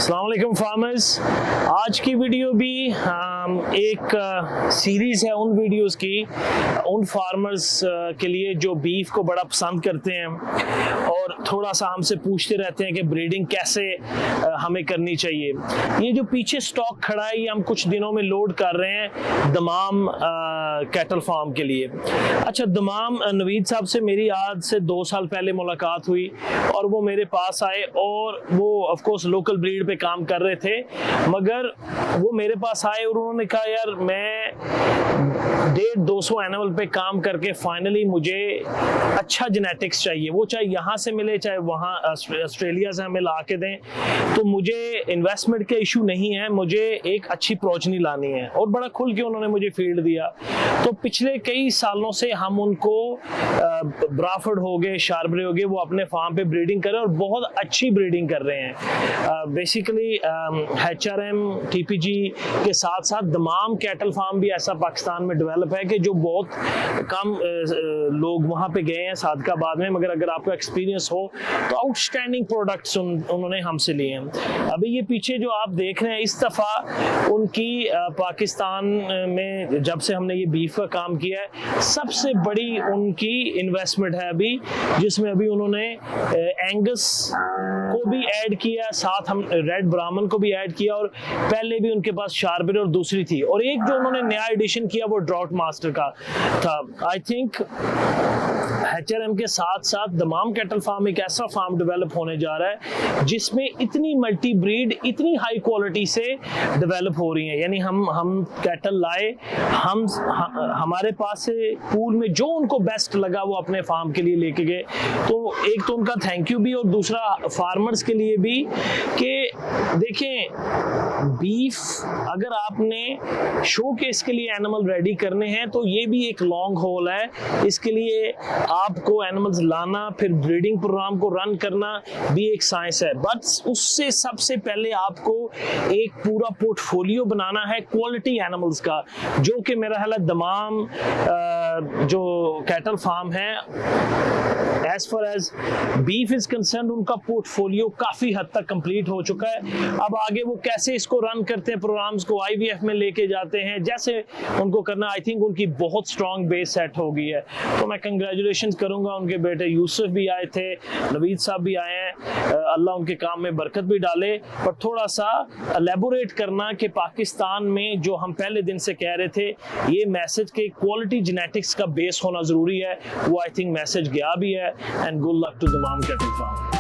अस्सलाम वालेकुम फार्मर्स। आज की वीडियो भी एक सीरीज़ है उन वीडियोस की, उन फार्मर्स के लिए जो बीफ को बड़ा पसंद करते हैं और थोड़ा सा हमसे पूछते रहते हैं कि ब्रीडिंग कैसे हमें करनी चाहिए। ये जो पीछे स्टॉक खड़ा है ये हम कुछ दिनों में लोड कर रहे हैं दमाम कैटल फार्म के लिए। अच्छा, दमाम नवीद साहब से मेरी आज से 2 साल पहले मुलाकात हुई और वो मेरे पास आए और वो ऑफ कोर्स लोकल ब्रीड पे काम कर रहे थे, मगर वो मेरे पास आए और उन्होंने कहा यार मैं 150-200 एनिमल पे काम करके फाइनली मुझे अच्छा जेनेटिक्स चाहिए, वो चाहे यहाँ से मिले चाहे वहाँ ऑस्ट्रेलिया से हमें ला के दें, तो मुझे इन्वेस्टमेंट का इशू नहीं है, मुझे एक अच्छी प्रोजनी लानी है। और बड़ा खुल के उन्होंने मुझे फील्ड दिया। तो पिछले कई सालों से हम उनको ब्राफर्ड हो गए, शार्बरे हो गए, वो अपने फार्म पे ब्रीडिंग कर रहे हैं और बहुत अच्छी ब्रीडिंग कर रहे हैं। बेसिकली HRM TPG के साथ साथ दमाम कैटल फार्म भी ऐसा पाकिस्तान में डेवलप है कि जो बहुत कम लोग वहाँ पे गए हैं सादकाबाद में, मगर अगर आपका एक्सपीरियंस हो तो आउटस्टैंडिंग प्रोडक्ट्स उन्होंने हमसे लिए हैं। अभी ये पीछे जो आप देख रहे हैं इस दफ़ा उनकी पाकिस्तान में जब से हमने ये बीफ का काम किया है सबसे बड़ी उनकी इन्वेस्टमेंट है अभी, जिसमें अभी उन्होंने एंगस को भी ऐड किया, साथ हम रेड ब्राह्मण को भी ऐड किया, और पहले भी उनके पास शार्बरे और दूसरी थी, और एक जो उन्होंने नया एडिशन किया वो ड्राउट मास्टर का था। आई थिंक HRM के साथ साथ दमाम कैटल फार्म एक ऐसा फार्म डेवलप होने जा रहा है जिसमें इतनी मल्टी ब्रीड इतनी हाई क्वालिटी से डेवलप हो रही है। यानी हम कैटल लाए, हमारे पास से पूल में जो उनको बेस्ट लगा वो अपने फार्म के लिए लेके गए। तो एक तो उनका थैंक यू भी, और दूसरा फार्मर्स के लिए भी कि देखें बीफ अगर आपने शो केस के लिए एनिमल रेडी करने हैं तो ये भी एक लॉन्ग हॉल है। इसके लिए आपको एनिमल्स लाना, फिर ब्रीडिंग प्रोग्राम को रन करना भी एक साइंस है, बट उससे सबसे पहले आपको एक पूरा पोर्टफोलियो बनाना है क्वालिटी एनिमल्स का, जो कि मेरा ख्याल है दमाम जो कैटल फार्म है as far as beef is concern उनका पोर्टफोलियो काफी हद तक कंप्लीट हो चुका है। अब आगे वो कैसे इसको रन करते हैं, प्रोग्राम्स को IVF में लेके जाते हैं, जैसे उनको करना, आई थिंक उनकी बहुत स्ट्रॉन्ग बेस सेट हो गई है। तो मैं कंग्रेचुलेशन करूंगा। उनके बेटे यूसुफ भी आए थे, नवीद साहब भी आए हैं, अल्लाह उनके काम में बरकत भी डाले। पर थोड़ा सा एलेबोरेट करना कि पाकिस्तान में जो हम पहले दिन से कह रहे थे ये मैसेज के क्वालिटी जेनेटिक्स का बेस होना जरूरी है, वो आई थिंक मैसेज गया भी है। And good luck to Dammam cattle farm.